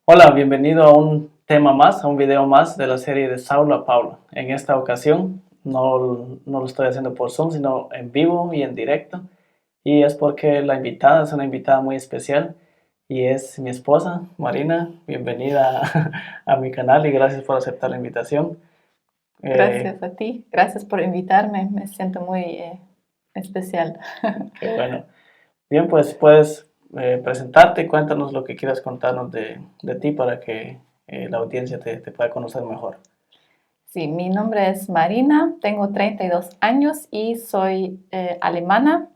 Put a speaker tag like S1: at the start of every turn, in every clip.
S1: Hola, bienvenido a un tema más, a un video más de la serie de Saulo a Pablo. En esta ocasión no lo estoy haciendo por Zoom, sino en vivo y en directo. Y es porque la invitada es una invitada muy especial y es mi esposa, Marina. Bienvenida a mi canal y gracias por aceptar la invitación.
S2: Gracias a ti, gracias por invitarme, me siento muy especial.
S1: Qué bueno. Bien, pues puedes presentarte y cuéntanos lo que quieras contarnos de ti para que la audiencia te pueda conocer mejor.
S2: Sí, mi nombre es Marina, tengo 32 años y soy alemana,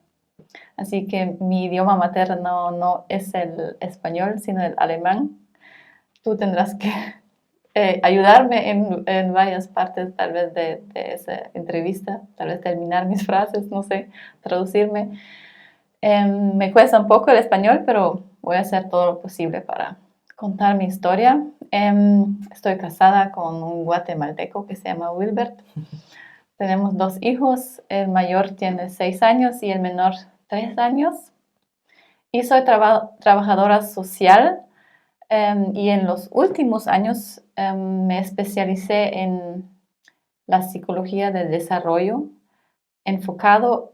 S2: así que mi idioma materno no es el español, sino el alemán. Tú tendrás que ayudarme en varias partes tal vez de esa entrevista, tal vez terminar mis frases, no sé, traducirme. Me cuesta un poco el español, pero voy a hacer todo lo posible para contar mi historia. Estoy casada con un guatemalteco que se llama Wilbert. Tenemos dos hijos, el mayor tiene 6 años y el menor 3 años. Y soy trabajadora social y en los últimos años me especialicé en la psicología del desarrollo enfocado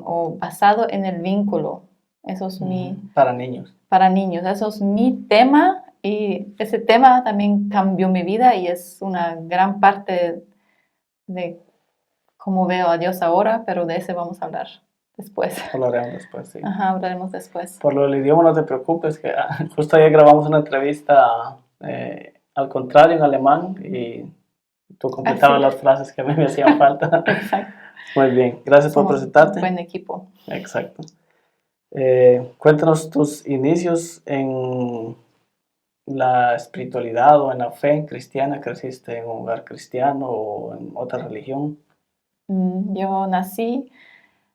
S2: o basado en el vínculo. Eso es
S1: Para niños.
S2: para niños, eso es mi tema y ese tema también cambió mi vida y es una gran parte de cómo veo a Dios ahora, pero de ese vamos a hablar después.
S1: Hablaremos después, sí.
S2: Ajá, hablaremos después.
S1: Por lo del idioma no te preocupes, que justo ayer grabamos una entrevista al contrario en alemán y tú completabas
S2: Así,
S1: las frases que a mí me hacían falta.
S2: exacto.
S1: Muy bien, gracias por
S2: Somos un
S1: presentarte.
S2: buen equipo.
S1: Exacto. Cuéntanos tus inicios en la espiritualidad o en la fe cristiana. ¿Creciste en un hogar cristiano o en otra religión?
S2: Yo nací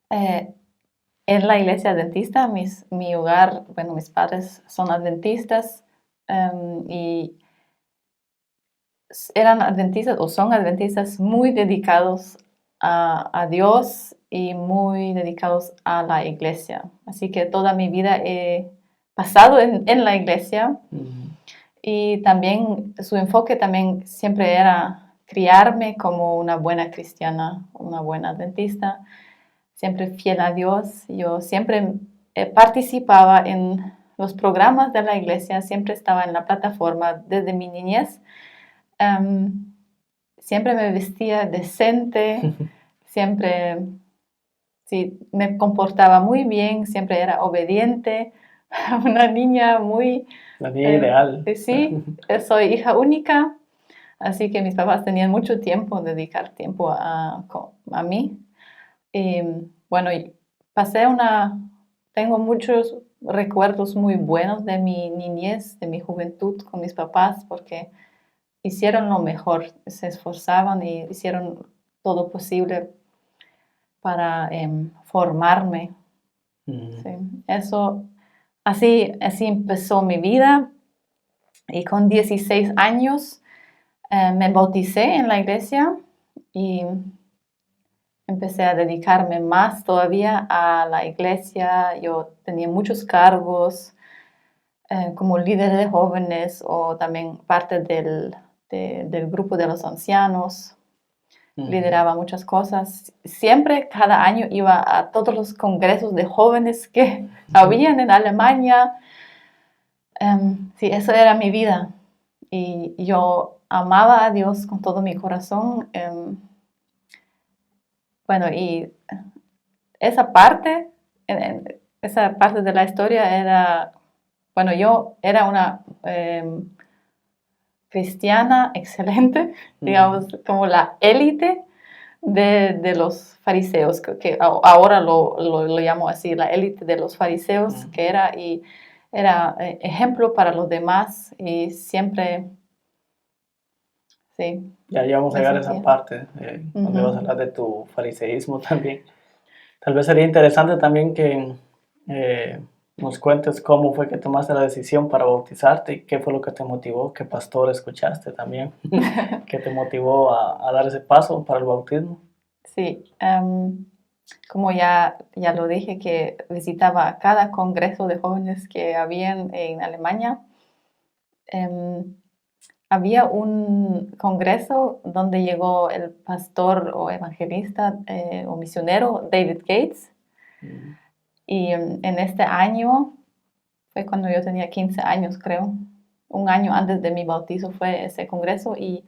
S2: eh, en la iglesia adventista, mi hogar, bueno, mis padres son adventistas y eran adventistas o son adventistas muy dedicados a Dios y muy dedicados a la iglesia. Así que toda mi vida he pasado en la iglesia y también su enfoque también siempre era criarme como una buena cristiana, una buena adventista, siempre fiel a Dios. Yo siempre participaba en los programas de la iglesia, siempre estaba en la plataforma desde mi niñez. Um, Siempre me vestía decente, siempre sí, me comportaba muy bien, siempre era obediente, una niña muy,
S1: La niña ideal.
S2: sí, soy hija única, así que mis papás tenían mucho tiempo, dedicar tiempo a mí. Y, bueno, pasé tengo muchos recuerdos muy buenos de mi niñez, de mi juventud con mis papás, porque hicieron lo mejor, se esforzaban y hicieron todo posible para formarme.
S1: Mm.
S2: Sí. Eso, así empezó mi vida y con 16 años me bauticé en la iglesia y empecé a dedicarme más todavía a la iglesia. Yo tenía muchos cargos como líder de jóvenes o también parte del grupo de los ancianos. Lideraba muchas cosas. Siempre, cada año iba a todos los congresos de jóvenes que habían en Alemania. Sí, eso era mi vida. Y yo amaba a Dios con todo mi corazón. Bueno, y esa parte de la historia era, bueno, yo era una cristiana excelente, digamos, como la élite de los fariseos, que ahora lo llamo así, la élite de los fariseos, que era ejemplo para los demás y siempre, sí,
S1: Ya vamos a
S2: me
S1: llegar a esa
S2: sentía.
S1: parte, donde vas a
S2: Ujú.
S1: hablar de tu fariseísmo también. Tal vez sería interesante también que nos cuentes cómo fue que tomaste la decisión para bautizarte y qué fue lo que te motivó, qué pastor escuchaste también, qué te motivó a dar ese paso para el bautismo.
S2: Sí, como ya lo dije, que visitaba cada congreso de jóvenes que habían en Alemania. había un congreso donde llegó el pastor o evangelista o misionero David Gates. Y en este año, fue cuando yo tenía 15 años, creo, un año antes de mi bautizo fue ese congreso, y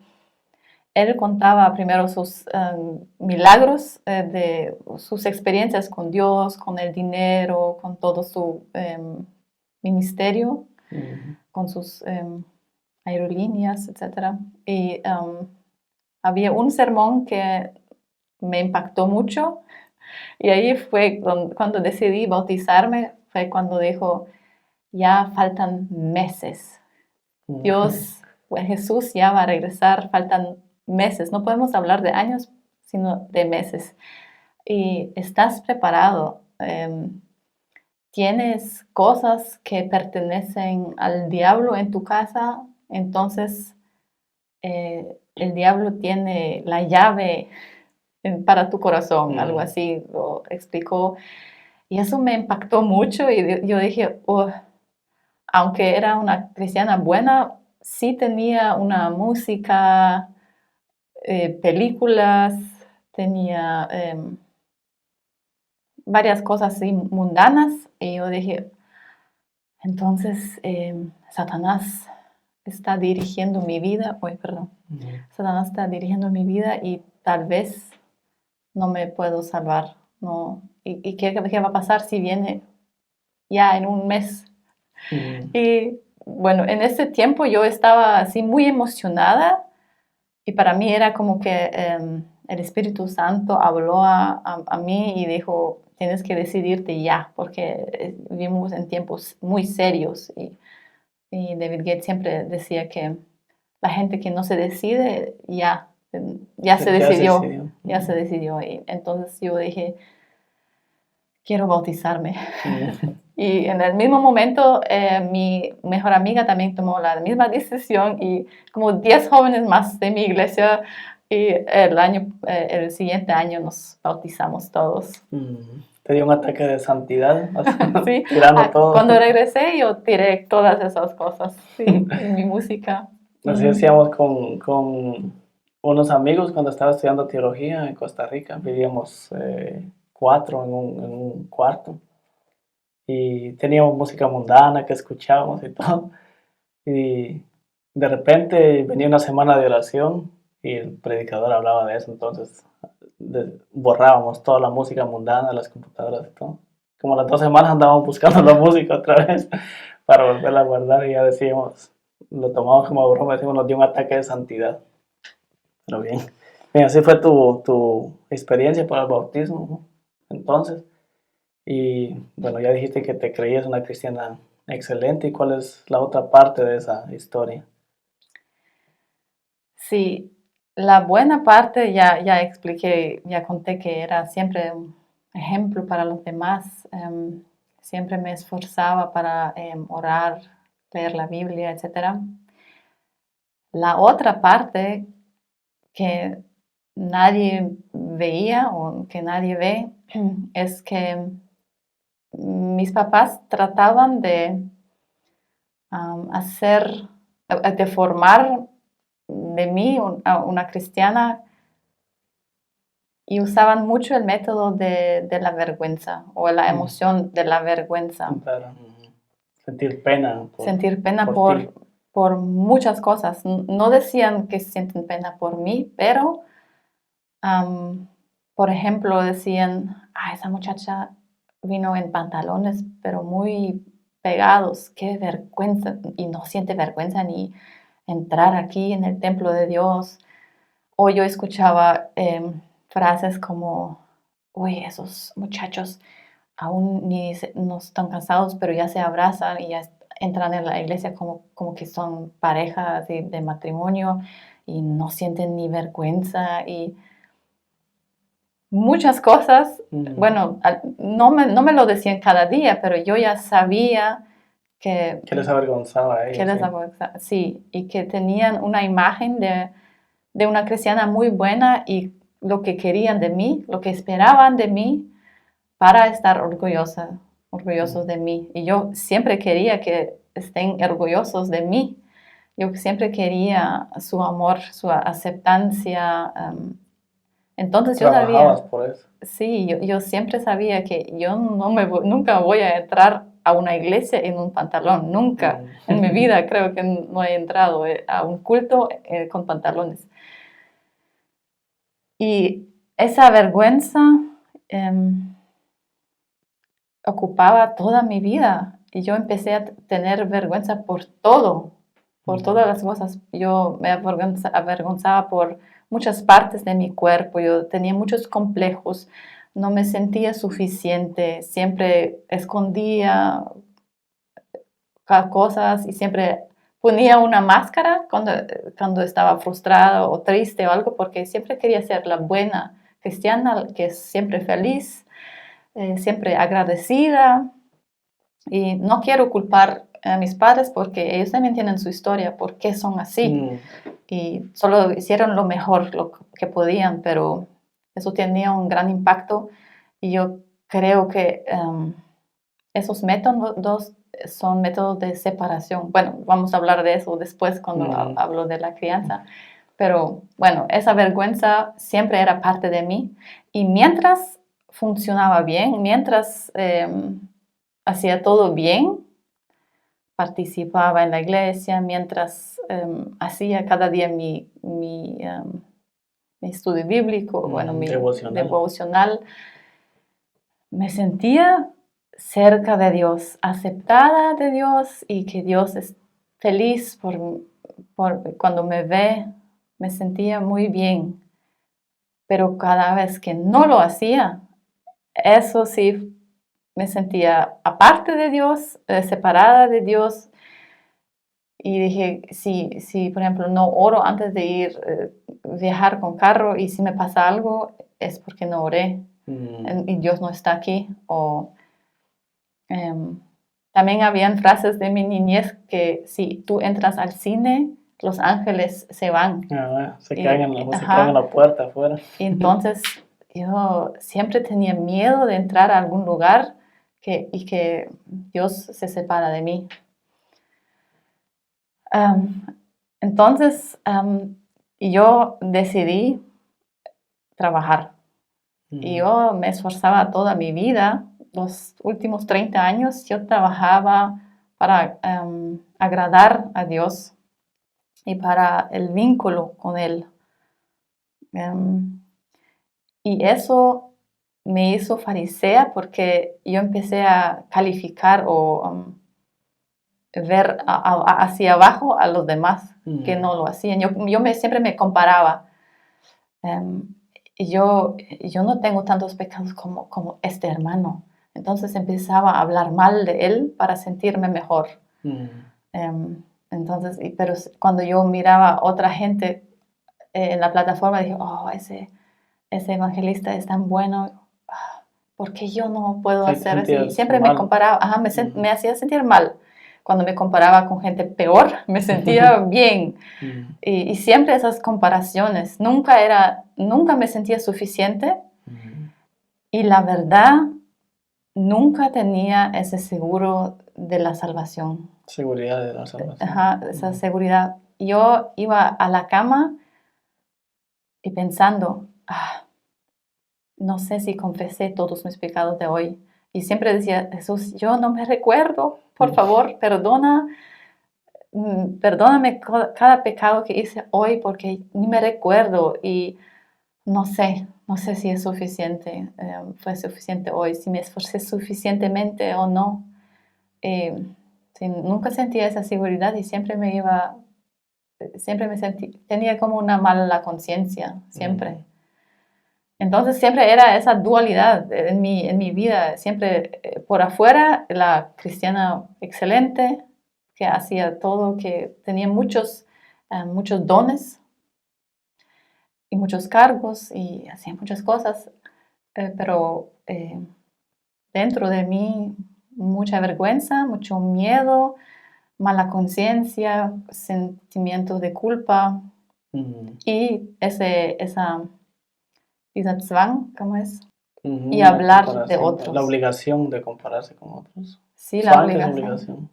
S2: él contaba primero sus milagros, de sus experiencias con Dios, con el dinero, con todo su ministerio, con sus aerolíneas, etc. Y había un sermón que me impactó mucho, y ahí fue cuando decidí bautizarme, fue cuando dijo, ya faltan meses. Dios, Jesús ya va a regresar, faltan meses. No podemos hablar de años, sino de meses. Y estás preparado. Tienes cosas que pertenecen al diablo en tu casa, entonces el diablo tiene la llave para tu corazón, algo así lo explicó. Y eso me impactó mucho, y yo dije, aunque era una cristiana buena, sí tenía una música, películas, tenía varias cosas así mundanas, y yo dije, entonces Satanás está dirigiendo mi vida, Satanás está dirigiendo mi vida, y tal vez no me puedo salvar, no. ¿Y qué va a pasar si viene ya en un mes? Y bueno, en ese tiempo yo estaba así muy emocionada, y para mí era como que el Espíritu Santo habló a mí y dijo, tienes que decidirte ya, porque vivimos en tiempos muy serios, y David Gates siempre decía que la gente que no se decide ya se decidió, ya se decidió. Y entonces yo dije, quiero bautizarme. Y en el mismo momento mi mejor amiga también tomó la misma decisión, y como 10 jóvenes más de mi iglesia, y el siguiente año nos bautizamos todos.
S1: ¿Te dio un ataque de santidad?
S2: Sí,
S1: tirando todo.
S2: cuando regresé yo tiré todas esas cosas, sí, en mi música.
S1: Así hacíamos con unos amigos cuando estaba estudiando teología en Costa Rica. Vivíamos 4 en un cuarto, y teníamos música mundana que escuchábamos y todo. Y de repente venía una semana de oración y el predicador hablaba de eso, entonces borrábamos toda la música mundana de las computadoras y todo. Como las 2 semanas andábamos buscando la música otra vez para volverla a guardar, y ya decíamos, lo tomamos como broma, decimos, nos dio un ataque de santidad. Pero bien, así fue tu experiencia para el bautismo, ¿no? Entonces, y bueno, ya dijiste que te creías una cristiana excelente. ¿Y cuál es la otra parte de esa historia?
S2: Sí, la buena parte ya expliqué, ya conté que era siempre un ejemplo para los demás. Siempre me esforzaba para orar, leer la Biblia, etc. La otra parte que nadie veía o que nadie ve es que mis papás trataban de de formar de mí una cristiana, y usaban mucho el método de la vergüenza o la emoción de la vergüenza.
S1: Para sentir pena.
S2: Sentir pena
S1: ti.
S2: por muchas cosas. No decían que sienten pena por mí, pero, por ejemplo, decían, esa muchacha vino en pantalones, pero muy pegados, qué vergüenza, y no siente vergüenza ni entrar aquí en el templo de Dios. O yo escuchaba frases como, uy, esos muchachos aún no están casados, pero ya se abrazan y ya entran en la iglesia como que son parejas de matrimonio, y no sienten ni vergüenza, y muchas cosas. Bueno, no me lo decían cada día, pero yo ya sabía que
S1: les avergonzaba a ellos.
S2: Sí, y que tenían una imagen de una cristiana muy buena, y lo que querían de mí, lo que esperaban de mí, para estar orgullosos de mí. Y yo siempre quería que estén orgullosos de mí, Yo siempre quería su amor, su aceptancia. Entonces yo
S1: Trabajabas
S2: sabía,
S1: por eso.
S2: sí, yo siempre sabía que yo nunca voy a entrar a una iglesia en un pantalón, nunca. En mi vida creo que no he entrado a un culto con pantalones. Y esa vergüenza ocupaba toda mi vida y yo empecé a tener vergüenza por todo, por todas las cosas. Yo me avergonzaba por muchas partes de mi cuerpo, yo tenía muchos complejos, no me sentía suficiente, siempre escondía cosas y siempre ponía una máscara cuando estaba frustrada o triste o algo, porque siempre quería ser la buena cristiana, que es siempre feliz, siempre agradecida. Y no quiero culpar a mis padres porque ellos también tienen su historia, por qué son así. Y solo hicieron lo mejor, lo que podían, pero eso tenía un gran impacto. Y yo creo que esos métodos son métodos de separación. Bueno, vamos a hablar de eso después cuando hablo de la crianza. Pero bueno, esa vergüenza siempre era parte de mí. Y mientras funcionaba bien, mientras hacía todo bien, participaba en la iglesia, mientras hacía cada día mi estudio bíblico, bueno, mi devocional, me sentía cerca de Dios, aceptada de Dios y que Dios es feliz por cuando me ve, me sentía muy bien. Pero cada vez que no lo hacía, eso sí me sentía aparte de Dios, separada de Dios. Y dije, si por ejemplo no oro antes de ir viajar con carro y si me pasa algo es porque no oré y Dios no está aquí. O también habían frases de mi niñez que si tú entras al cine, los ángeles se van.
S1: Se caen en la puerta afuera.
S2: Y entonces yo siempre tenía miedo de entrar a algún lugar y que Dios se separa de mí. Entonces yo decidí trabajar. Y yo me esforzaba toda mi vida. Los últimos 30 años yo trabajaba para agradar a Dios y para el vínculo con Él. Y eso me hizo farisea porque yo empecé a calificar o ver hacia abajo a los demás que no lo hacían. Yo siempre me comparaba. Yo no tengo tantos pecados como este hermano. Entonces empezaba a hablar mal de él para sentirme mejor. Entonces, pero cuando yo miraba a otra gente en la plataforma, dije, oh, ese evangelista es tan bueno, ¿por qué yo no puedo hacer así? Siempre me comparaba, me hacía sentir mal. Cuando me comparaba con gente peor, me sentía bien. Y siempre esas comparaciones. Nunca me sentía suficiente. Y la verdad, nunca tenía ese seguro de la salvación.
S1: Seguridad de la salvación.
S2: Esa seguridad. Yo iba a la cama y pensando, no sé si confesé todos mis pecados de hoy. Y siempre decía, Jesús, yo no me recuerdo, por favor, perdóname cada pecado que hice hoy porque ni me recuerdo y no sé si es suficiente, fue suficiente hoy, si me esforcé suficientemente o no. Nunca sentía esa seguridad y siempre tenía como una mala conciencia, siempre. Entonces siempre era esa dualidad en mi vida, siempre por afuera la cristiana excelente, que hacía todo, que tenía muchos dones y muchos cargos y hacía muchas cosas, pero dentro de mí mucha vergüenza, mucho miedo, mala conciencia, sentimientos de culpa y esa Zwang, ¿cómo es? Y hablar de otros.
S1: La obligación de compararse con otros.
S2: Sí, la obligación.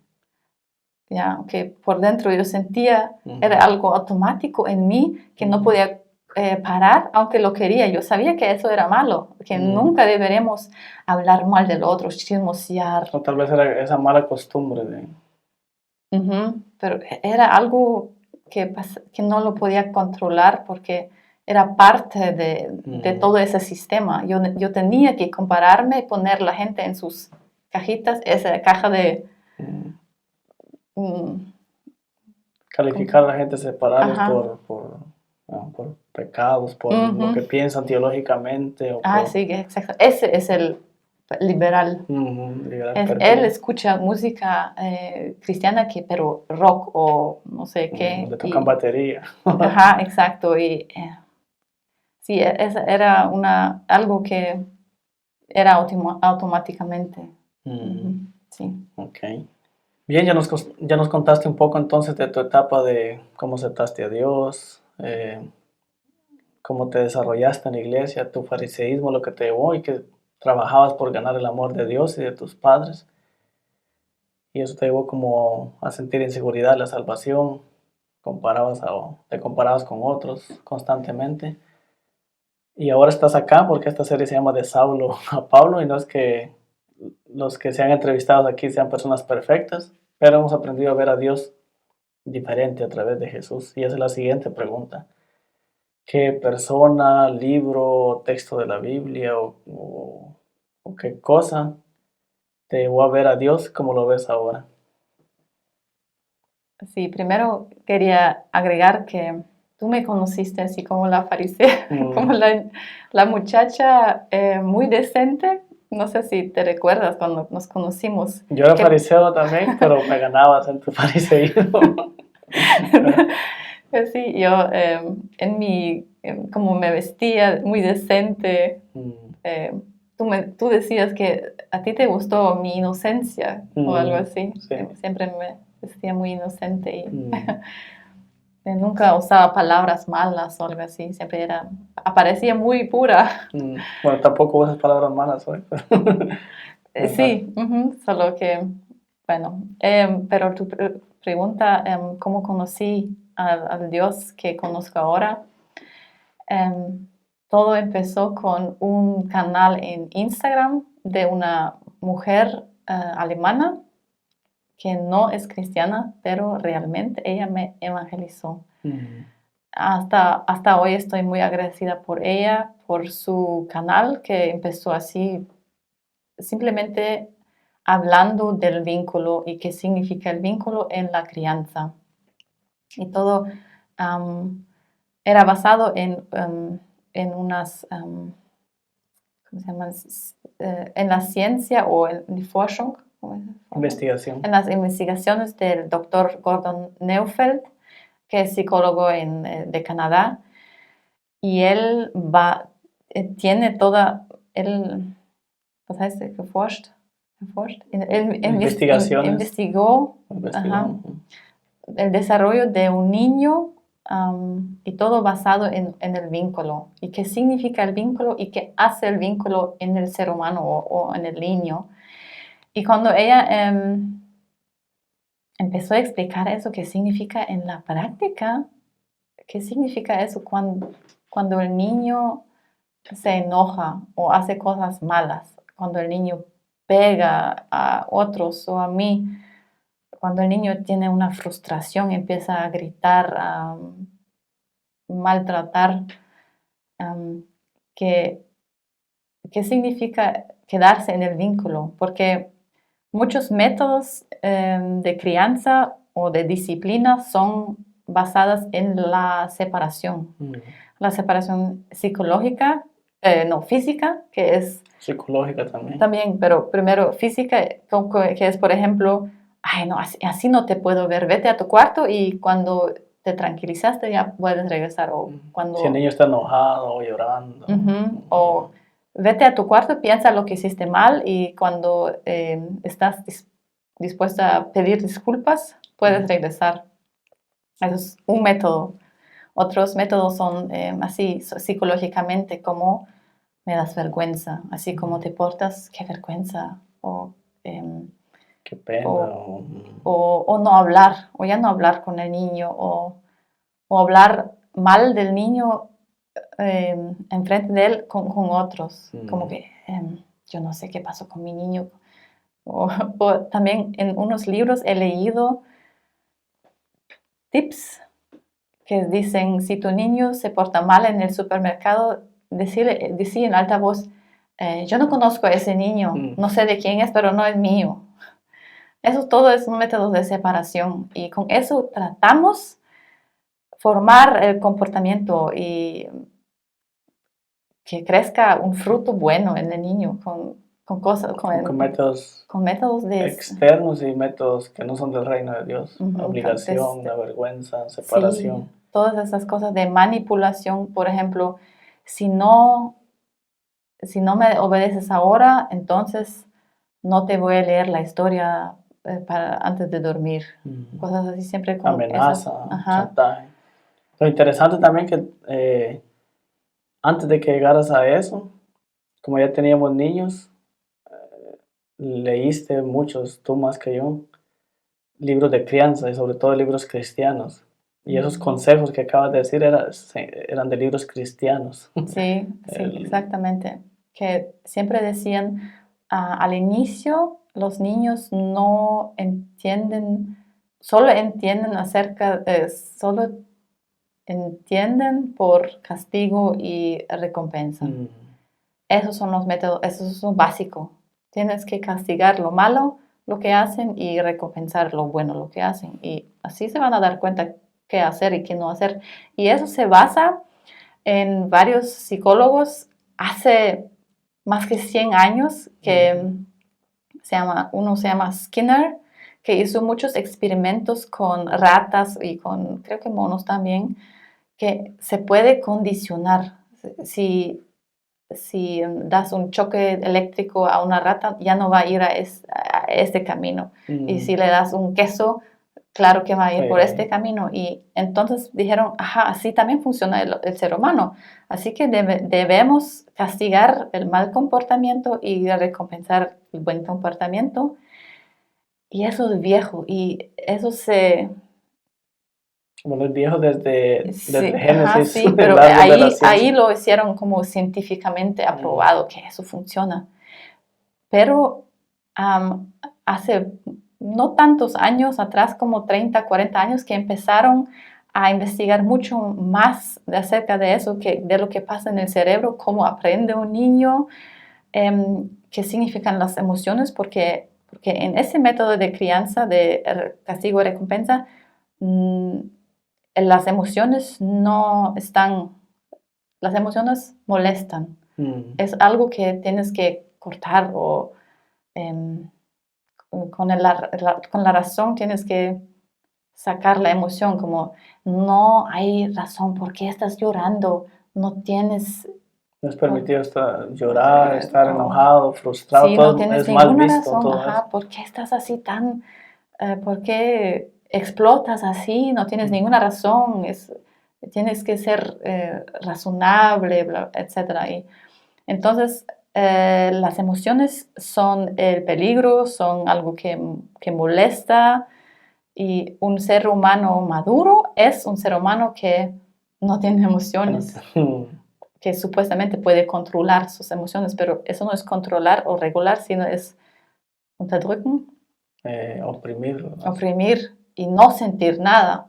S2: ya, que por dentro yo sentía,
S1: Ujú.
S2: era algo automático en mí que no podía parar, aunque lo quería. Yo sabía que eso era malo, que nunca deberemos hablar mal del otro, chismosear.
S1: O tal vez era esa mala costumbre de...
S2: Pero era algo que no lo podía controlar porque era parte de todo ese sistema. Yo tenía que compararme y poner la gente en sus cajitas, esa caja de... mm,
S1: Calificar a la gente, separarlos
S2: Ajá.
S1: por pecados, por lo que piensan teológicamente o por...
S2: Sí, exacto. Ese es el liberal.
S1: Liberal
S2: Él
S1: perdido,
S2: escucha música cristiana, pero rock o no sé qué.
S1: le tocan batería.
S2: Ajá, exacto. Y sí, era algo que era automáticamente. Sí.
S1: Ok. Bien, ya nos contaste un poco entonces de tu etapa de cómo aceptaste a Dios, cómo te desarrollaste en la iglesia, tu fariseísmo, lo que te llevó y que trabajabas por ganar el amor de Dios y de tus padres. Y eso te llevó como a sentir inseguridad, la salvación, te comparabas con otros constantemente. Y ahora estás acá porque esta serie se llama De Saulo a Pablo y no es que los que se han entrevistado aquí sean personas perfectas, pero hemos aprendido a ver a Dios diferente a través de Jesús. Y esa es la siguiente pregunta. ¿Qué persona, libro, texto de la Biblia o qué cosa te llevó a ver a Dios como lo ves ahora?
S2: Sí, primero quería agregar que tú me conociste así como la farisea, como la muchacha muy decente. No sé si te recuerdas cuando nos conocimos.
S1: Yo era fariseo también, pero me ganabas en tu fariseísmo.
S2: Sí, yo como me vestía muy decente, tú decías que a ti te gustó mi inocencia o algo así.
S1: Sí.
S2: Siempre me vestía muy inocente y nunca usaba palabras malas o algo así. Siempre aparecía muy pura.
S1: Bueno, tampoco usas palabras malas hoy.
S2: Sí, solo que, bueno, pero tu pregunta, ¿cómo conocí al Dios que conozco ahora? Todo empezó con un canal en Instagram de una mujer alemana que no es cristiana, pero realmente ella me evangelizó. Hasta hoy estoy muy agradecida por ella, por su canal que empezó así, simplemente hablando del vínculo y qué significa el vínculo en la crianza. Y todo era basado en unas, ¿cómo se llaman? En la ciencia o en la Forschung.
S1: Investigación.
S2: En las investigaciones del doctor Gordon Neufeld, que es psicólogo de Canadá. Y él tiene él, was heißt geforscht?
S1: Investigaciones.
S2: Investigó el desarrollo de un niño y todo basado en el vínculo. Y qué significa el vínculo y qué hace el vínculo en el ser humano o en el niño. Y cuando ella empezó a explicar eso, qué significa en la práctica, qué significa eso cuando el niño se enoja o hace cosas malas, cuando el niño pega a otros o a mí, cuando el niño tiene una frustración, empieza a gritar, a maltratar, ¿qué significa quedarse en el vínculo? Porque muchos métodos de crianza o de disciplina son basadas en la separación. La separación psicológica, no física, que es...
S1: Psicológica también.
S2: También, pero primero física, que es, por ejemplo, ay, no, así no te puedo ver, vete a tu cuarto y cuando te tranquilizaste ya puedes regresar. O cuando...
S1: Si el niño está enojado o llorando.
S2: O vete a tu cuarto, piensa lo que hiciste mal y cuando estás dispuesta a pedir disculpas, puedes regresar. Eso es un método. Otros métodos son así psicológicamente, como me das vergüenza, así como te portas, qué vergüenza. O
S1: Qué pena.
S2: o, o no hablar, o ya no hablar con el niño, o hablar mal del niño enfrente de él con otros, como que yo no sé qué pasó con mi niño. O también en unos libros he leído tips que dicen, si tu niño se porta mal en el supermercado, decir en alta voz, yo no conozco a ese niño, no sé de quién es, pero no es mío. Eso todo es un método de separación y con eso tratamos formar el comportamiento y que crezca un fruto bueno en el niño con cosas,
S1: Con métodos
S2: con métodos de
S1: externos y métodos que no son del reino de Dios.
S2: Ujú,
S1: Obligación, la vergüenza,
S2: sí,
S1: separación.
S2: todas esas cosas de manipulación. Por ejemplo, si no me obedeces ahora, entonces no te voy a leer la historia antes de dormir. Cosas así siempre con
S1: Amenaza,
S2: Ajá.
S1: chantaje. Lo interesante también que antes de que llegaras a eso, como ya teníamos niños, leíste muchos, tú más que yo, libros de crianza y sobre todo libros cristianos. Y esos consejos que acabas de decir eran de libros cristianos.
S2: Sí, sí, exactamente. Que siempre decían, al inicio los niños no entienden, solo entienden por castigo y recompensa. Esos son los métodos, esos son básicos. Tienes que castigar lo malo, lo que hacen, y recompensar lo bueno, lo que hacen. Y así se van a dar cuenta qué hacer y qué no hacer. Y eso se basa en varios psicólogos hace más que 100 años, que uno se llama Skinner, que hizo muchos experimentos con ratas y con, creo que monos también, que se puede condicionar. Si das un choque eléctrico a una rata, ya no va a ir a este camino. Y si le das un queso, claro que va a ir por este camino. Y entonces dijeron, ajá, así también funciona el ser humano. Así que debemos castigar el mal comportamiento y recompensar el buen comportamiento. Y eso es viejo. Y eso
S1: Bueno, es viejo desde
S2: sí,
S1: Génesis.
S2: sí, pero ahí lo hicieron como científicamente aprobado que eso funciona. Pero hace no tantos años atrás, como 30, 40 años, que empezaron a investigar mucho más acerca de eso, de lo que pasa en el cerebro, cómo aprende un niño, qué significan las emociones, porque en ese método de crianza, de castigo y recompensa, las emociones no están, las emociones molestan. Es algo que tienes que cortar o con la razón tienes que sacar la emoción, como no hay razón, ¿por qué estás llorando? No tienes...
S1: No es permitido llorar, estar enojado, frustrado,
S2: sí,
S1: todo
S2: no tienes
S1: es mal
S2: ninguna
S1: visto.
S2: razón,
S1: Todo eso.
S2: ¿por qué estás así tan... ¿por qué explotas así? No tienes ninguna razón, tienes que ser razonable, etc. Y entonces, las emociones son el peligro, son algo que molesta, y un ser humano maduro es un ser humano que no tiene emociones, que supuestamente puede controlar sus emociones, pero eso no es controlar o regular, sino es unterdrücken, oprimir y no sentir nada.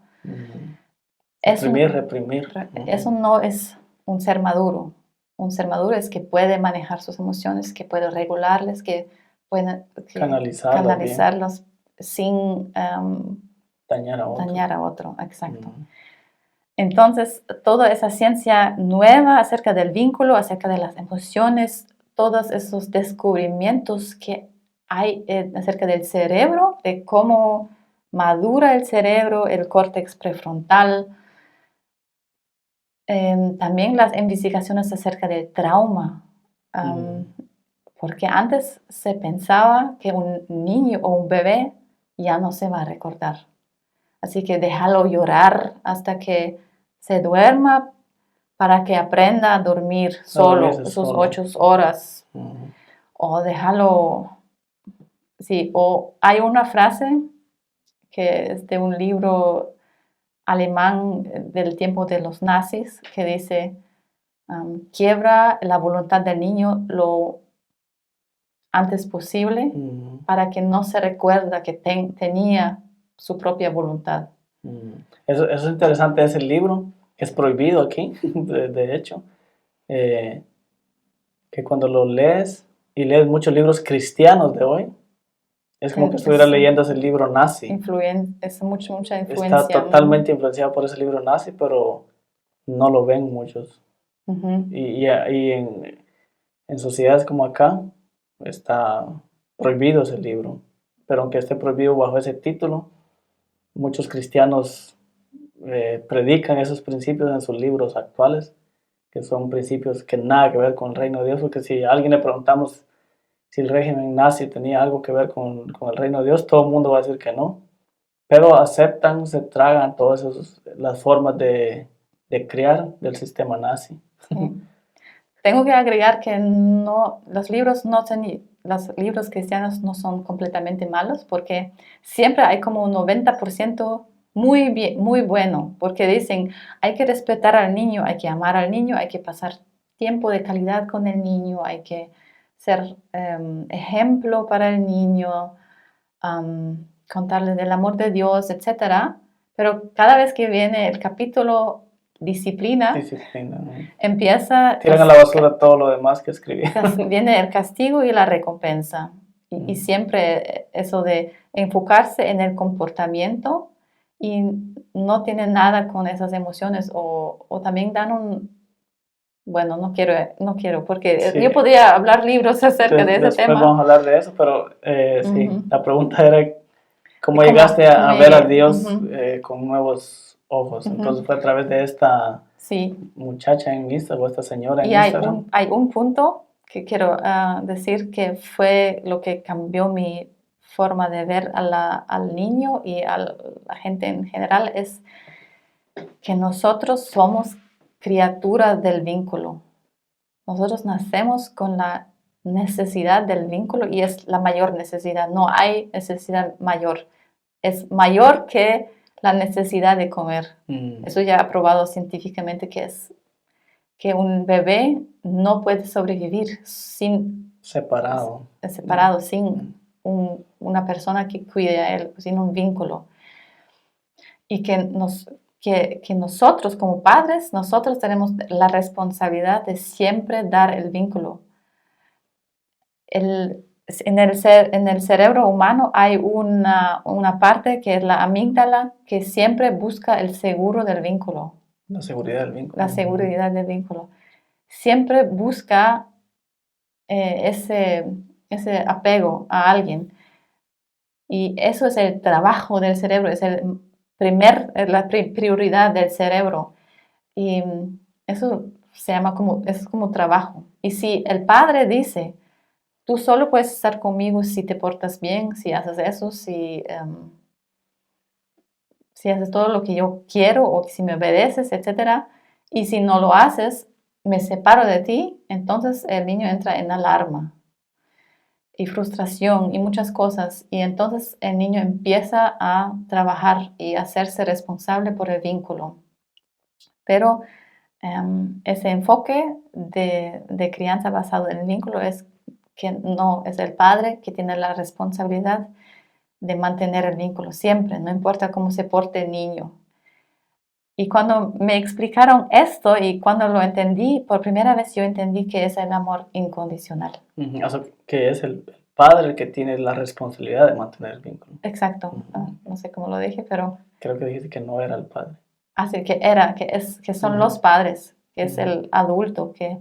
S1: Reprimir.
S2: Eso no es un ser maduro. Un ser maduro es que puede manejar sus emociones, que puede regularles, que puede canalizarlas sin dañar a otro. Exacto. Entonces, toda esa ciencia nueva acerca del vínculo, acerca de las emociones, todos esos descubrimientos que hay acerca del cerebro, de cómo madura el cerebro, el córtex prefrontal, también las investigaciones acerca del trauma, porque antes se pensaba que un niño o un bebé ya no se va a recordar. Así que déjalo llorar hasta que se duerma para que aprenda a dormir solo sus 8 horas. O déjalo sí, o hay una frase que es de un libro alemán del tiempo de los nazis que dice, quiebra la voluntad del niño lo antes posible para que no se recuerda que tenía su propia voluntad.
S1: Eso es interesante, ese libro, que es prohibido aquí, de hecho, que cuando lo lees y lees muchos libros cristianos de hoy, es como que estuviera leyendo ese libro nazi.
S2: Es mucha influencia.
S1: Está totalmente influenciado por ese libro nazi, pero no lo ven muchos. Y en sociedades como acá está prohibido ese libro, pero aunque esté prohibido bajo ese título, muchos cristianos predican esos principios en sus libros actuales, que son principios que nada que ver con el reino de Dios, porque si a alguien le preguntamos si el régimen nazi tenía algo que ver con el reino de Dios, todo el mundo va a decir que no, pero aceptan, se tragan todas las formas de criar del sistema nazi.
S2: Sí. Tengo que agregar que no, los libros cristianos no son completamente malos, porque siempre hay como un 90% muy bueno, porque dicen, hay que respetar al niño, hay que amar al niño, hay que pasar tiempo de calidad con el niño, hay que ser ejemplo para el niño, contarle del amor de Dios, etc. Pero cada vez que viene el capítulo disciplina,
S1: ¿No?
S2: empieza...
S1: Tiran a la basura todo lo demás que escribieron.
S2: Viene el castigo y la recompensa. Y siempre eso de enfocarse en el comportamiento y no tiene nada con esas emociones o también dan un... Bueno, no quiero porque yo podría hablar libros acerca de ese tema.
S1: Después vamos a hablar de eso, pero sí, la pregunta era cómo llegaste a ver a Dios con nuevos ojos. Entonces fue a través de esta muchacha en Instagram o esta señora en Instagram.
S2: Hay un punto que quiero decir que fue lo que cambió mi forma de ver al niño y a la gente en general, es que nosotros somos criaturas del vínculo. Nosotros nacemos con la necesidad del vínculo y es la mayor necesidad. No hay necesidad mayor. Es mayor que la necesidad de comer. Eso ya ha probado científicamente que un bebé no puede sobrevivir separado, sin una persona que cuide a él, sin un vínculo. Y que nosotros como padres, nosotros tenemos la responsabilidad de siempre dar el vínculo. En el cerebro humano hay una parte que es la amígdala, que siempre busca el seguro del vínculo.
S1: La seguridad del vínculo.
S2: La seguridad del vínculo. Siempre busca ese apego a alguien. Y eso es el trabajo del cerebro, es la prioridad del cerebro. Y eso se llama es como trabajo. Y si el padre dice, tú solo puedes estar conmigo si te portas bien, si haces eso, si haces todo lo que yo quiero o si me obedeces, etc. Y si no lo haces, me separo de ti, entonces el niño entra en alarma y frustración y muchas cosas. Y entonces el niño empieza a trabajar y a hacerse responsable por el vínculo. Pero ese enfoque de crianza basado en el vínculo es que no es el padre que tiene la responsabilidad de mantener el vínculo siempre, no importa cómo se porte el niño. Y cuando me explicaron esto y cuando lo entendí, por primera vez yo entendí que es el amor incondicional.
S1: O sea, que es el padre el que tiene la responsabilidad de mantener el vínculo.
S2: Exacto. No sé cómo lo dije, pero...
S1: Creo que dijiste que no era el padre.
S2: Así que que son los padres, que es el adulto que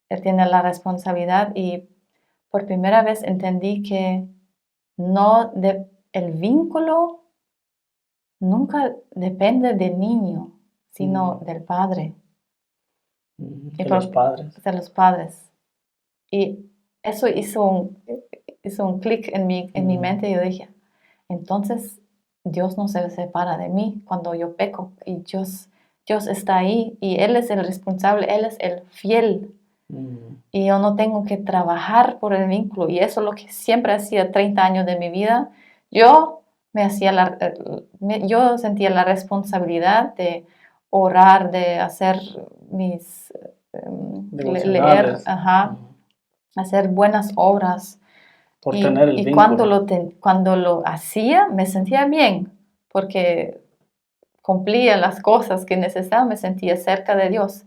S2: él tiene la responsabilidad. Y por primera vez entendí que el vínculo nunca depende del niño, sino del padre.
S1: De los padres.
S2: De los padres. Y eso hizo un clic en mi mente y yo dije, entonces Dios no se separa de mí cuando yo peco y Dios está ahí y Él es el responsable, Él es el fiel y yo no tengo que trabajar por el vínculo. Y eso es lo que siempre hacía 30 años de mi vida. Yo, yo sentía la responsabilidad de orar, de hacer mis, leer,
S1: Devocionales,
S2: hacer buenas obras.
S1: por tener el
S2: Y cuando
S1: vínculo.
S2: cuando lo hacía, me sentía bien, porque cumplía las cosas que necesitaba, me sentía cerca de Dios,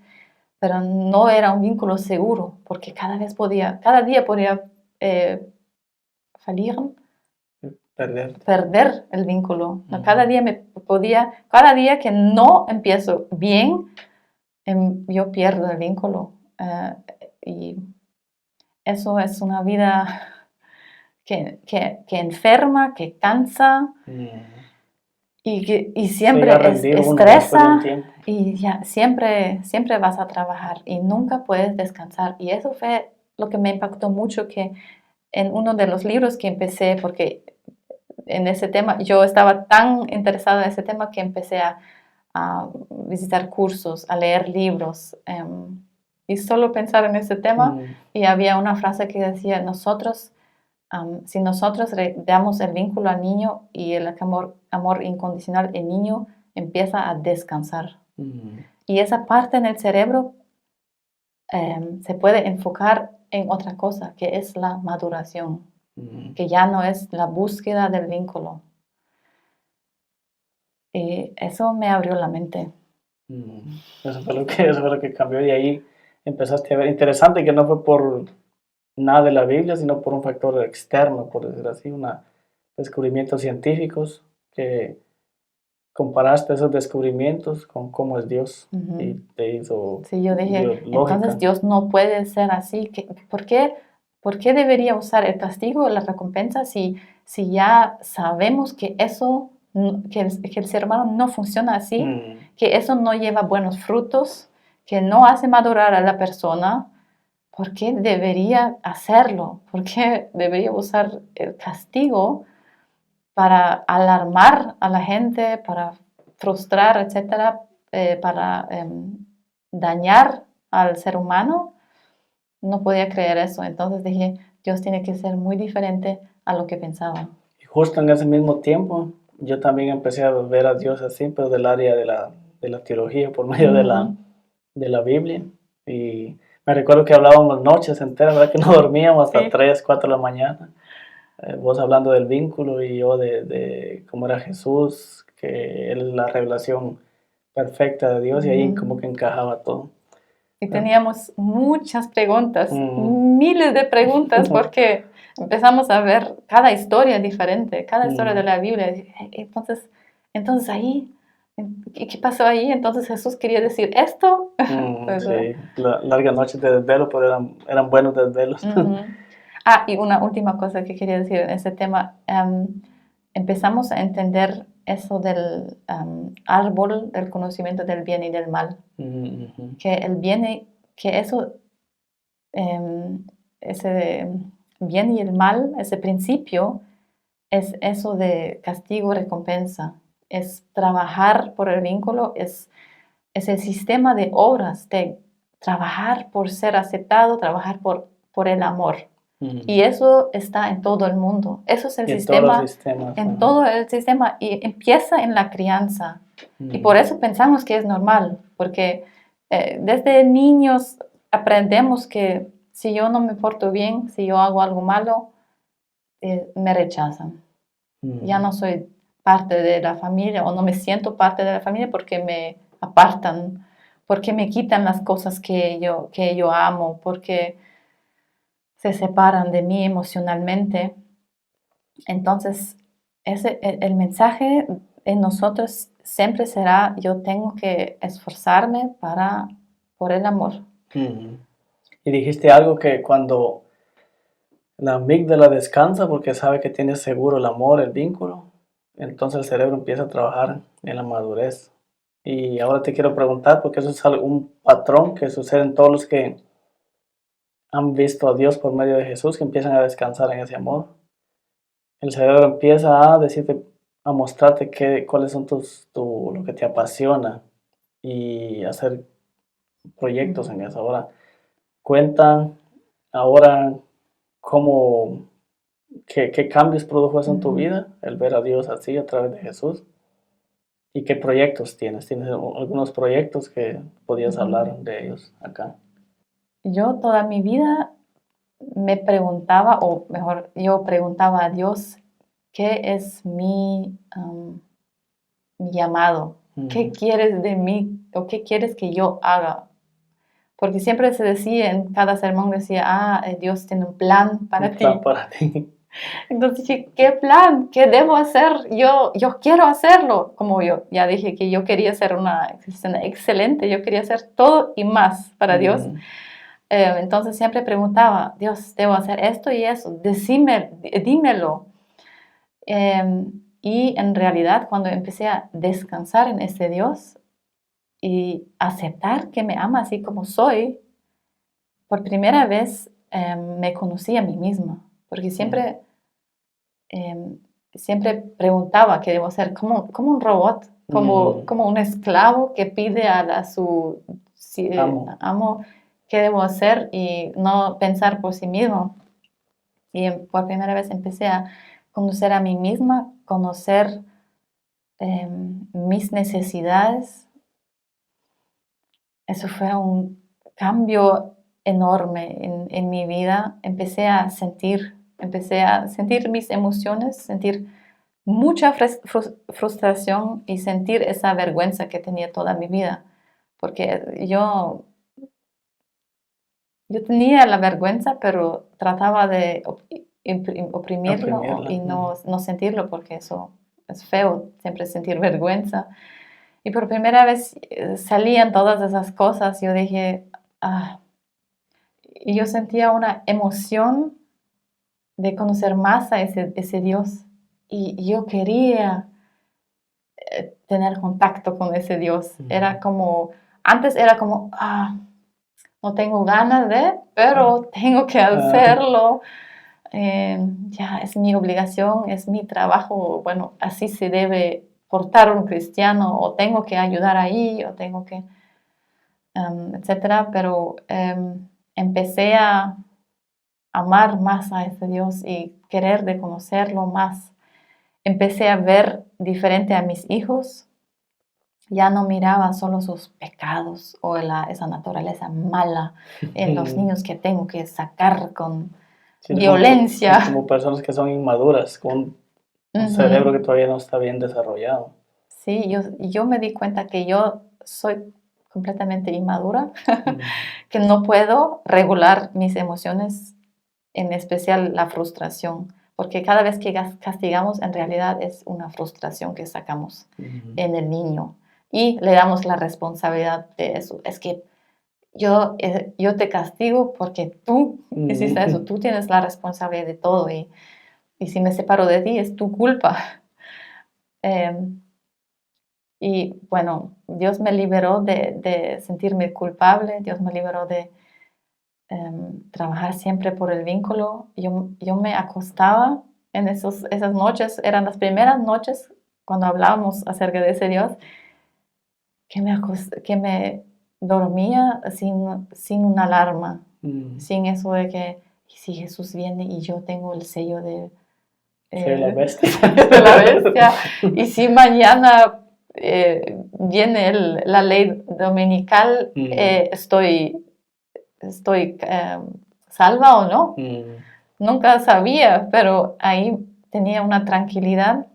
S2: pero no era un vínculo seguro, porque cada día podía fallir,
S1: Perder.
S2: perder el vínculo. Cada día cada día que no empiezo bien, yo pierdo el vínculo. Y eso es una vida que enferma, que cansa y
S1: Se llega a
S2: siempre
S1: rendir uno después de un
S2: estresa
S1: tiempo.
S2: y ya siempre vas a trabajar y nunca puedes descansar. Y eso fue lo que me impactó mucho, que en uno de los libros que empecé, porque en ese tema, yo estaba tan interesada en ese tema que empecé a visitar cursos, a leer libros, y solo pensar en ese tema,
S1: Mm,
S2: y había una frase que decía, si nosotros damos el vínculo al niño y el amor incondicional, el niño empieza a descansar.
S1: mm,
S2: Y esa parte en el cerebro se puede enfocar en otra cosa, que es la maduración, que ya no es la búsqueda del vínculo. Y eso me abrió la mente.
S1: Eso fue lo que cambió y ahí empezaste a ver. Interesante que no fue por nada de la Biblia, sino por un factor externo, por decir así, descubrimientos científicos que comparaste esos descubrimientos con cómo es Dios y te hizo
S2: Sí, yo
S1: dio
S2: dije, entonces
S1: lógica.
S2: Dios no puede ser así. ¿Por qué debería usar el castigo o la recompensa si ya sabemos que que el ser humano no funciona así,
S1: Mm,
S2: que eso no lleva buenos frutos, que no hace madurar a la persona? ¿Por qué debería hacerlo? ¿Por qué debería usar el castigo para alarmar a la gente, para frustrar, etcétera, para dañar al ser humano? No podía creer eso. Entonces dije, Dios tiene que ser muy diferente a lo que pensaba.
S1: Y justo en ese mismo tiempo, yo también empecé a ver a Dios así, pero del área de la teología, por medio
S2: Ujú.
S1: de la Biblia. Y me recuerdo que hablábamos noches enteras, ¿verdad? Que no dormíamos hasta
S2: Sí.
S1: 3 4 de la mañana. Vos hablando del vínculo y yo de cómo era Jesús, que Él es la revelación perfecta de Dios y ahí como
S2: Ujú.
S1: que encajaba todo.
S2: Y
S1: Ah,
S2: teníamos muchas preguntas,
S1: mm,
S2: miles de preguntas, porque empezamos a ver cada historia diferente, cada historia de
S1: mm,
S2: la Biblia. Entonces ahí, ¿qué pasó ahí? Entonces Jesús quería decir esto. Entonces,
S1: sí, largas noches de desvelo, pero eran buenos desvelos.
S2: ujú. Ah, y una última cosa que quería decir en ese tema. Empezamos a entender eso del árbol del conocimiento del bien y del mal,
S1: Ujú,
S2: que el bien, que eso, ese bien y el mal, ese principio, es eso de castigo, recompensa, es trabajar por el vínculo, es el sistema de obras, de trabajar por ser aceptado, trabajar por el amor. Y
S1: ujú.
S2: eso está en todo el mundo. Eso es el
S1: Y en todos los
S2: sistema,
S1: sistemas.
S2: en
S1: Ajá.
S2: todo el sistema, y empieza en la crianza. Y por
S1: Mm,
S2: eso pensamos que es normal, porque desde niños aprendemos que si yo no me porto bien, si yo hago algo malo, me rechazan. Ya
S1: mm.
S2: no soy parte de la familia o no me siento parte de la familia porque me apartan, porque me quitan las cosas que yo amo, porque se separan de mí emocionalmente. Entonces, el mensaje en nosotros siempre será, yo tengo que esforzarme por el amor.
S1: Ujú. Y dijiste algo que cuando la amígdala descansa porque sabe que tiene seguro el amor, el vínculo, entonces el cerebro empieza a trabajar en la madurez. Y ahora te quiero preguntar, porque eso es un patrón que sucede en todos los que han visto a Dios por medio de Jesús, que empiezan a descansar en ese amor. El cerebro empieza a decirte, a mostrarte cuáles son lo que te apasiona y hacer proyectos en eso. Ahora, Cuenta ahora cómo, qué cambios produjo eso en tu
S2: Ujú.
S1: vida, el ver a Dios así a través de Jesús. ¿Y qué proyectos tienes? ¿Tienes algunos proyectos que podías
S2: Ujú.
S1: hablar de ellos acá?
S2: Yo toda mi vida me preguntaba, o mejor, yo preguntaba a Dios, ¿qué es mi llamado? ¿Qué
S1: Ujú.
S2: quieres de mí o qué quieres que yo haga? Porque siempre se decía, en cada sermón decía, Dios tiene un plan
S1: Un
S2: para
S1: plan
S2: ti.
S1: para ti.
S2: Entonces dije, ¿qué plan? ¿Qué debo hacer? Yo quiero hacerlo. Como yo ya dije que yo quería ser una cristiana excelente, yo quería hacer todo y más para Dios.
S1: Ujú.
S2: Entonces siempre preguntaba, Dios, debo hacer esto y eso, dímelo. Y en realidad cuando empecé a descansar en ese Dios y aceptar que me ama así como soy, por primera vez me conocí a mí misma, porque
S1: Mm.
S2: em, siempre preguntaba qué debo hacer, como un robot,
S1: Mm.
S2: como un esclavo que pide a su
S1: Amo.
S2: amo qué debo hacer y no pensar por sí mismo. Y por primera vez empecé a conocer a mí misma, conocer mis necesidades. Eso fue un cambio enorme en mi vida. Empecé a sentir mis emociones, sentir mucha frustración y sentir esa vergüenza que tenía toda mi vida. Porque yo tenía la vergüenza, pero trataba de oprimirlo
S1: Oprimirla.
S2: y
S1: Ujú.
S2: no sentirlo, porque eso es feo, siempre sentir vergüenza. Y por primera vez salían todas esas cosas. Yo dije, ah, y yo sentía una emoción de conocer más a ese Dios. Y yo quería tener contacto con ese Dios.
S1: Ujú.
S2: Antes era como, no tengo ganas de,
S1: Ah,
S2: pero tengo que
S1: ah,
S2: hacerlo. Ya es mi obligación, es mi trabajo. Bueno, así se debe portar un cristiano, o tengo que ayudar ahí, o tengo que, etcétera. Pero empecé a amar más a ese Dios y querer de conocerlo más. Empecé a ver diferente a mis hijos. Ya no miraba solo sus pecados o esa naturaleza mala en los
S1: ujú.
S2: niños que tengo que sacar con
S1: Sino como, sí,
S2: violencia.
S1: como personas que son inmaduras, con un cerebro que
S2: Ujú.
S1: todavía no está bien desarrollado.
S2: Sí, yo me di cuenta que yo soy completamente inmadura,
S1: Mm.
S2: que no puedo regular mis emociones, en especial la frustración, porque cada vez que castigamos, en realidad es una frustración que sacamos
S1: Ujú.
S2: en el niño y le damos la responsabilidad de eso. Es que yo te castigo porque tú hiciste eso,
S1: Ujú.
S2: tú tienes la responsabilidad de todo, y si me separo de ti es tu culpa. Em, y bueno, Dios me liberó de sentirme culpable, Dios me liberó de trabajar siempre por el vínculo. Yo me acostaba en esas noches, eran las primeras noches cuando hablábamos acerca de ese Dios, que me dormía sin una alarma,
S1: Mm.
S2: sin eso de que, ¿y si Jesús viene y yo tengo el sello
S1: Soy la bestia.
S2: de la bestia? ¿Y si mañana viene la ley dominical,
S1: Mm.
S2: estoy salva o no?
S1: Mm.
S2: Nunca sabía, pero ahí tenía una tranquilidad.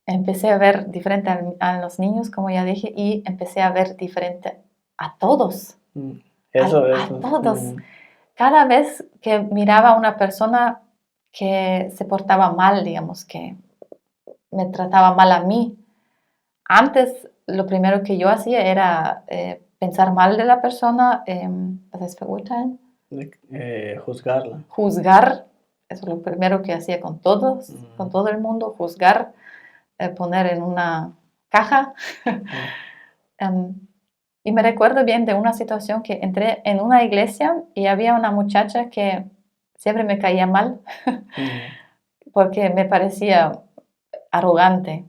S2: Empecé a ver diferente a los niños, como ya dije, y empecé a ver diferente a todos,
S1: Mm. Eso es.
S2: a todos.
S1: Mm.
S2: Cada vez que miraba a una persona que se portaba mal, digamos, que me trataba mal a mí, antes lo primero que yo hacía era pensar mal de la persona,
S1: Juzgarla.
S2: juzgar. Eso es lo primero que hacía con todos, con
S1: Mm.
S2: todo el mundo, juzgar, poner en una caja.
S1: Ah.
S2: Em, y me recuerdo bien de una situación que entré en una iglesia y había una muchacha que siempre me caía mal
S1: Mm.
S2: porque me parecía arrogante.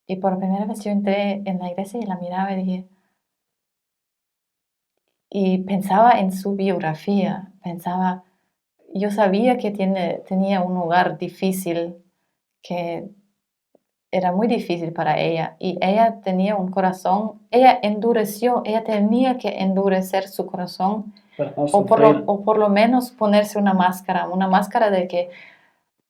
S2: Y por primera vez yo entré en la iglesia y la miraba y dije, y pensaba en su biografía, yo sabía que tenía un hogar difícil, que era muy difícil para ella y ella tenía un corazón, ella tenía que endurecer su corazón
S1: Para no sufrir.
S2: o por lo menos ponerse una máscara de que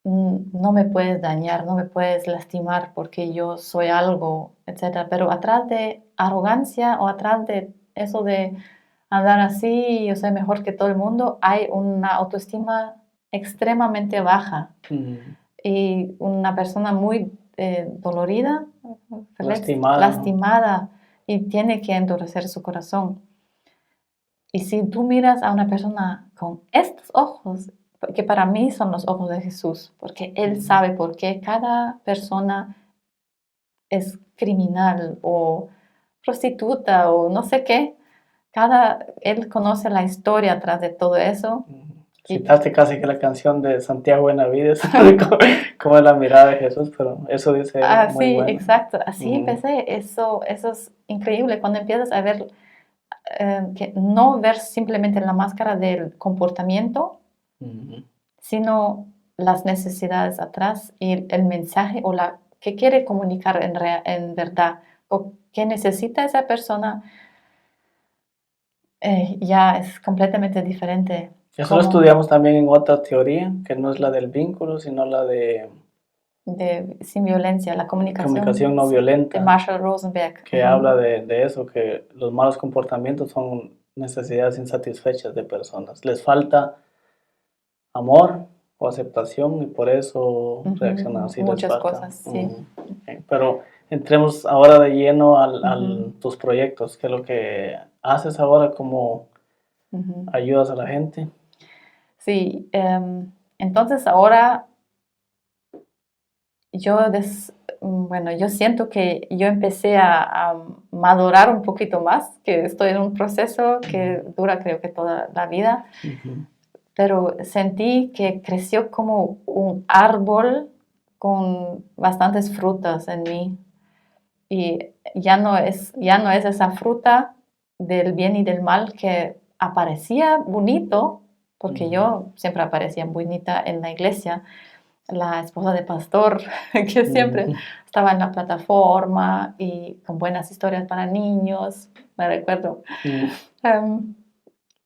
S2: no me puedes dañar, no me puedes lastimar porque yo soy algo, etcétera. Pero atrás de arrogancia o atrás de eso de andar así, yo soy mejor que todo el mundo, hay una autoestima extremadamente baja
S1: Mm,
S2: y una persona muy dolorida,
S1: lastimada, ¿no?
S2: lastimada y tiene que endurecer su corazón. Y si tú miras a una persona con estos ojos, que para mí son los ojos de Jesús, porque Él
S1: Mm.
S2: sabe por qué cada persona es criminal o prostituta o no sé qué, Él conoce la historia atrás de todo eso. Y,
S1: Citaste casi que la canción de Santiago Benavides, como es la mirada de Jesús, pero eso dice él, muy
S2: sí,
S1: bueno.
S2: exacto, así
S1: Ujú,
S2: empecé, eso es increíble cuando empiezas a ver, que no ver simplemente la máscara del comportamiento,
S1: ujú.
S2: sino las necesidades atrás y el mensaje o la que quiere comunicar en verdad o qué necesita esa persona, ya es completamente diferente.
S1: Eso lo
S2: Como
S1: estudiamos también en otra teoría, que no es la del vínculo, sino la de
S2: sin violencia, la
S1: comunicación
S2: comunicación
S1: no
S2: de
S1: violenta,
S2: Marshall Rosenberg.
S1: que
S2: Ujú,
S1: habla de eso, que los malos comportamientos son necesidades insatisfechas de personas. Les falta amor o aceptación y por eso reaccionan
S2: ujú,
S1: así, les
S2: muchas
S1: falta.
S2: cosas, sí.
S1: Ujú. Ok, pero entremos ahora de lleno
S2: Ujú,
S1: tus proyectos, qué es lo que haces ahora, cómo
S2: ujú.
S1: ayudas a la gente.
S2: Sí, entonces ahora yo, bueno, yo siento que yo empecé a madurar un poquito más, que estoy en un proceso que dura creo que toda la vida,
S1: Ujú.
S2: pero sentí que creció como un árbol con bastantes frutas en mí y ya no es esa fruta del bien y del mal que aparecía bonito, porque
S1: Ujú.
S2: yo siempre aparecía bonita en la iglesia, la esposa de pastor, que siempre
S1: Ujú.
S2: estaba en la plataforma y con buenas historias para niños, me recuerdo.
S1: Ujú.
S2: Em,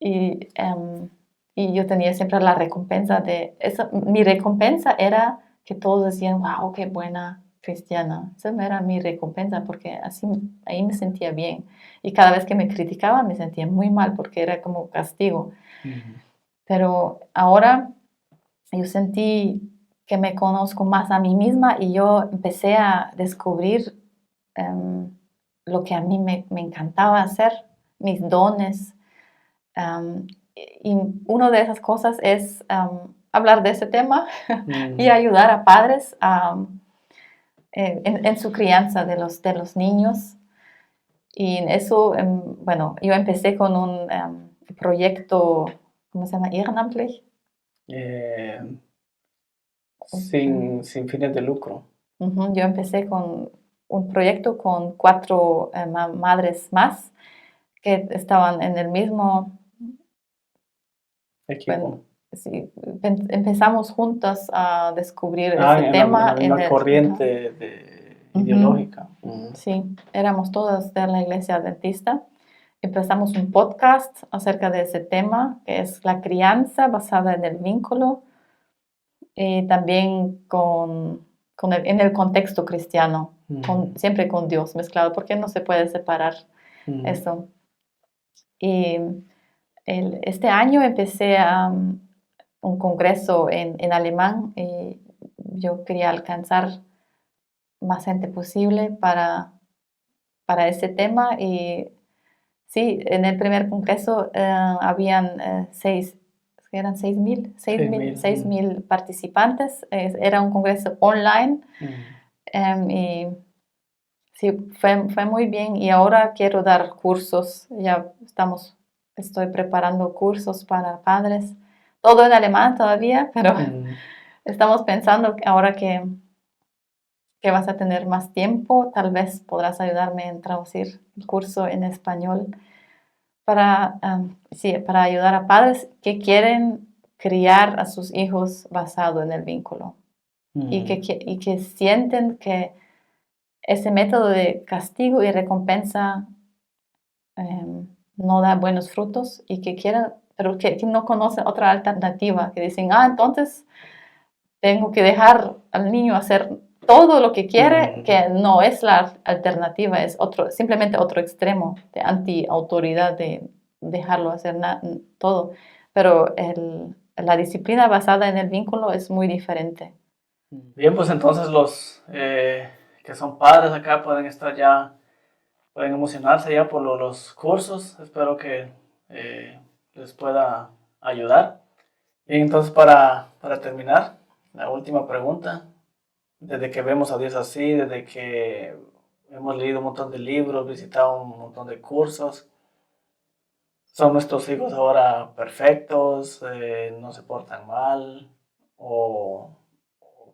S2: y, em, y yo tenía siempre la recompensa de eso. Mi recompensa era que todos decían, wow, qué buena cristiana. Esa era mi recompensa porque así ahí me sentía bien. Y cada vez que me criticaban me sentía muy mal porque era como castigo.
S1: Ujú.
S2: Pero ahora yo sentí que me conozco más a mí misma y yo empecé a descubrir em, lo que a mí me encantaba hacer, mis dones. em, y una de esas cosas es hablar de ese tema y
S1: Ujú.
S2: ayudar a padres en su crianza de los niños. Y en eso, bueno, yo empecé con un proyecto, ¿cómo se llama? Ehrenamtlich.
S1: Eh,
S2: Mm,
S1: sin fines de lucro.
S2: Ujú, yo empecé con un proyecto con cuatro madres más que estaban en el mismo, bueno,
S1: Equipo.
S2: sí, empezamos juntas a descubrir
S1: Ah,
S2: ese
S1: en
S2: tema
S1: la
S2: en
S1: misma
S2: el, ajá,
S1: corriente
S2: ujú,
S1: ideológica. Ujú.
S2: sí, éramos todas de la iglesia adventista. Empezamos un podcast acerca de ese tema, que es la crianza basada en el vínculo y también en el contexto cristiano,
S1: Ujú.
S2: siempre con Dios mezclado, porque no se puede separar
S1: Ujú.
S2: eso. Y este año empecé un congreso en alemán y yo quería alcanzar más gente posible para ese tema y sí, en el primer congreso habían eran 6.000,
S1: 6.000.
S2: seis mil participantes. Era un congreso online
S1: Ujú.
S2: y sí, fue muy bien. Y ahora quiero dar cursos. Estoy preparando cursos para padres. Todo en alemán todavía, pero
S1: Ujú.
S2: estamos pensando que ahora que vas a tener más tiempo, tal vez podrás ayudarme en traducir el curso en español Sí, para ayudar a padres que quieren criar a sus hijos basado en el vínculo y que sienten que ese método de castigo y recompensa no da buenos frutos y que quieren, pero que no conocen otra alternativa, que dicen, entonces tengo que dejar al niño hacer todo lo que quiere, que no es la alternativa, es simplemente otro extremo de anti-autoridad, de dejarlo hacer todo. Pero la disciplina basada en el vínculo es muy diferente.
S1: Bien, pues entonces los que son padres acá pueden emocionarse ya por los cursos. Espero que les pueda ayudar. Y entonces para terminar, la última pregunta. Desde que vemos a Dios así, desde que hemos leído un montón de libros, visitado un montón de cursos, ¿son nuestros hijos ahora perfectos? ¿No se portan mal? ¿O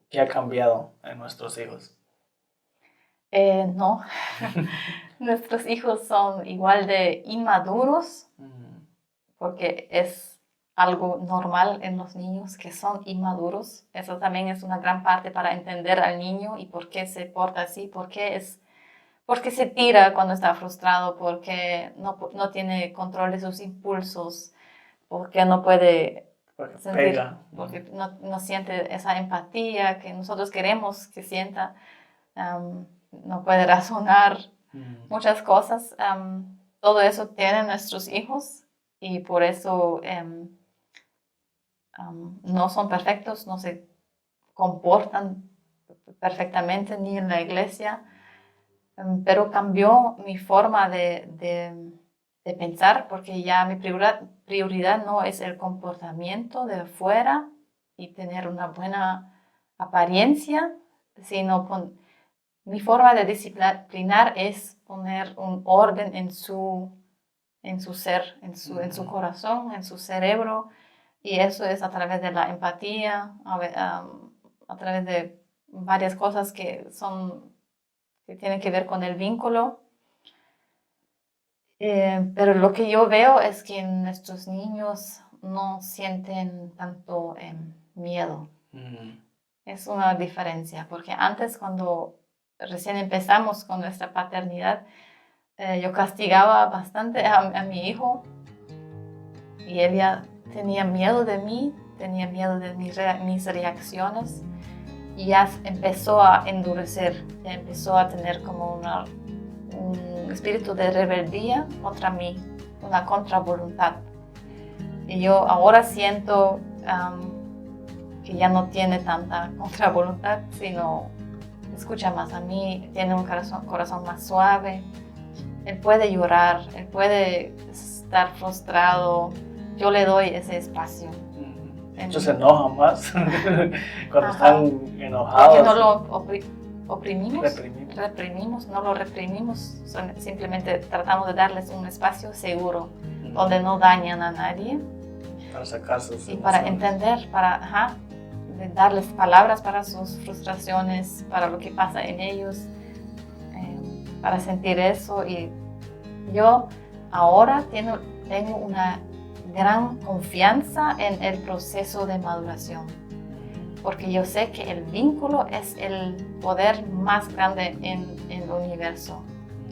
S1: qué ha cambiado en nuestros hijos?
S2: No, nuestros hijos son igual de inmaduros, porque es algo normal en los niños que son inmaduros. Eso también es una gran parte para entender al niño y por qué se porta así, por qué se tira cuando está frustrado, porque no tiene control de sus impulsos, porque no puede sentir, porque no siente esa empatía que nosotros queremos que sienta. No puede razonar muchas cosas. Todo eso tienen nuestros hijos y por eso no son perfectos, no se comportan perfectamente ni en la iglesia, pero cambió mi forma de pensar, porque ya mi prioridad no es el comportamiento de afuera y tener una buena apariencia, sino mi forma de disciplinar es poner un orden en su ser, en su corazón, en su cerebro, y eso es a través de la empatía, a través de varias cosas que tienen que ver con el vínculo. Pero lo que yo veo es que nuestros niños no sienten tanto miedo. Es una diferencia, porque antes, cuando recién empezamos con nuestra paternidad, yo castigaba bastante a mi hijo y él ya tenía miedo de mí, tenía miedo de mis reacciones y ya empezó a endurecer, ya empezó a tener como un espíritu de rebeldía contra mí, una contravoluntad. Y yo ahora siento que ya no tiene tanta contravoluntad, sino escucha más a mí, tiene un corazón más suave. Él puede llorar, él puede estar frustrado. Yo le doy ese espacio.
S1: Ellos se enojan más cuando están enojados.
S2: Porque no lo reprimimos, no lo reprimimos. Simplemente tratamos de darles un espacio seguro donde no dañan a nadie.
S1: Para sacar sus emociones.
S2: Y para entender, de darles palabras para sus frustraciones, para lo que pasa en ellos, para sentir eso. Y yo ahora tengo una gran confianza en el proceso de maduración, porque yo sé que el vínculo es el poder más grande en el universo.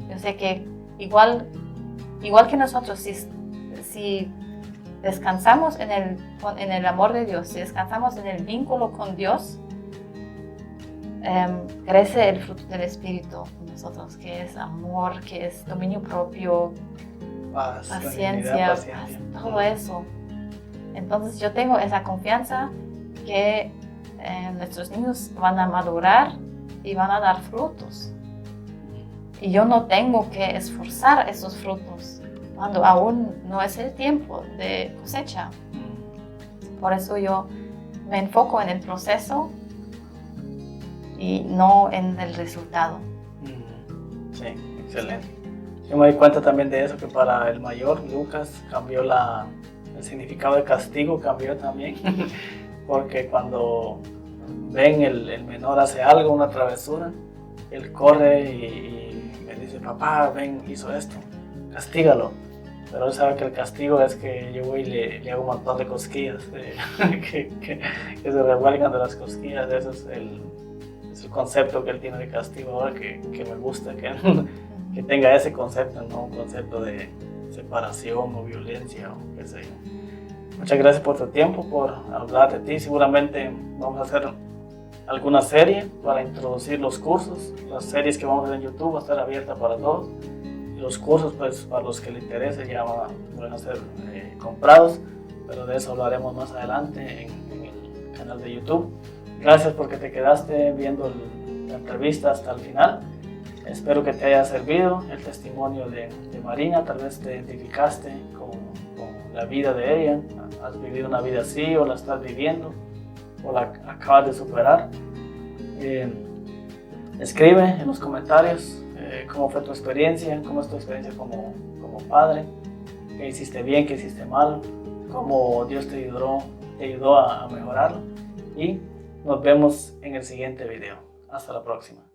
S2: Yo sé que igual que nosotros, si descansamos en el amor de Dios, si descansamos en el vínculo con Dios, crece el fruto del Espíritu en nosotros, que es amor, que es dominio propio, paciencia, todo eso. Entonces yo tengo esa confianza que nuestros niños van a madurar y van a dar frutos. Y yo no tengo que esforzar esos frutos cuando aún no es el tiempo de cosecha. Por eso yo me enfoco en el proceso y no en el resultado.
S1: Sí, excelente. Yo me di cuenta también de eso, que para el mayor, Lucas, cambió el significado de castigo, cambió también, porque cuando ven el menor hace algo, una travesura, él corre y me dice, papá, ven, hizo esto, castígalo. pero él sabe que el castigo es que yo voy y le hago un montón de cosquillas, que se revuelgan de las cosquillas. Ese es el concepto que él tiene de castigo ahora, que me gusta, que tenga ese concepto, no un concepto de separación o violencia o qué sé yo. Muchas gracias por tu tiempo, por hablar de ti. Seguramente vamos a hacer alguna serie para introducir los cursos. Las series que vamos a hacer en YouTube van a estar abiertas para todos. Y los cursos, pues, para los que les interese ya van a ser comprados, pero de eso hablaremos más adelante en el canal de YouTube. Gracias porque te quedaste viendo la entrevista hasta el final. Espero que te haya servido el testimonio de Marina. Tal vez te identificaste con la vida de ella. Has vivido una vida así, o la estás viviendo, o la acabas de superar. Escribe en los comentarios cómo fue tu experiencia, cómo es tu experiencia como padre, qué hiciste bien, qué hiciste mal, cómo Dios te ayudó a mejorarlo. Y nos vemos en el siguiente video. Hasta la próxima.